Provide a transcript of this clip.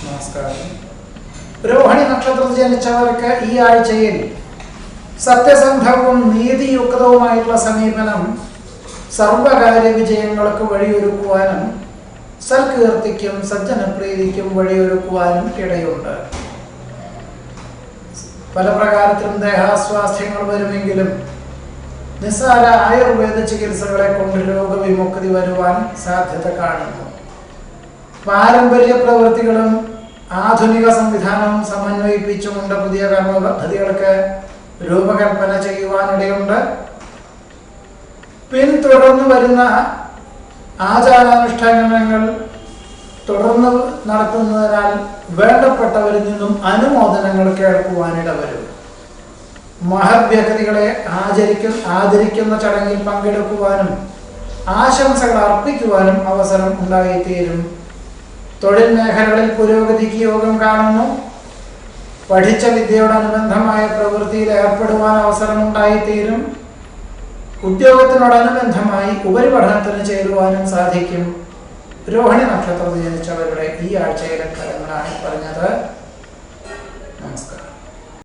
നമസ്കാരം. രോഹിണി നക്ഷത്രത്തിൽ ജനിച്ചവർക്ക് ഈ ആഴ്ചയിൽ സത്യസന്ധവും നീതിയുക്തവുമായിട്ടുള്ള സമീപനം സർവകാര്യ വിജയങ്ങൾക്ക് വഴിയൊരുക്കുവാനും സൽകീർത്തിക്കും സജ്ജനപ്രീതിക്കും വഴിയൊരുക്കുവാനും ഇടയുണ്ട്. പല പ്രകാരത്തിലും ദേഹാസ്വാസ്ഥ്യങ്ങൾ വരുമെങ്കിലും നിസ്സാര ആയുർവേദ ചികിത്സകളെ കൊണ്ട് രോഗവിമുക്തി വരുവാൻ സാധ്യത കാണുന്നു. പാരമ്പര്യ പ്രവൃത്തികളും ആധുനിക സംവിധാനവും സമന്വയിപ്പിച്ചുകൊണ്ട് പുതിയ കർമ്മ പദ്ധതികൾക്ക് രൂപകൽപ്പന ചെയ്യുവാനിടയുണ്ട്. പിന്തുടർന്നു വരുന്ന ആചാരാനുഷ്ഠാനങ്ങൾ തുടർന്ന് നടത്തുന്നതിനാൽ വേണ്ടപ്പെട്ടവരിൽ നിന്നും അനുമോദനങ്ങൾ കേൾക്കുവാനിട വരും. മഹത് വ്യക്തികളെ ആദരിക്കുന്ന ചടങ്ങിൽ പങ്കെടുക്കുവാനും ആശംസകൾ അർപ്പിക്കുവാനും അവസരം ഉണ്ടായിത്തീരും. തൊഴിൽ മേഖലകളിൽ പുരോഗതിക്ക് യോഗം കാണുന്നു. പഠിച്ച വിദ്യയോടനുബന്ധമായ പ്രവൃത്തിയിൽ ഏർപ്പെടുവാൻ അവസരം ഉണ്ടായിത്തീരും. ഉദ്യോഗത്തിനോടനുബന്ധമായി ഉപരിപഠനത്തിന് ചേരുവാനും സാധിക്കും. രോഹിണി നക്ഷത്രത്തിൽ ജനിച്ചവരുടെ ഈ ആഴ്ചയിലെ ഫലങ്ങളാണ് പറഞ്ഞത്.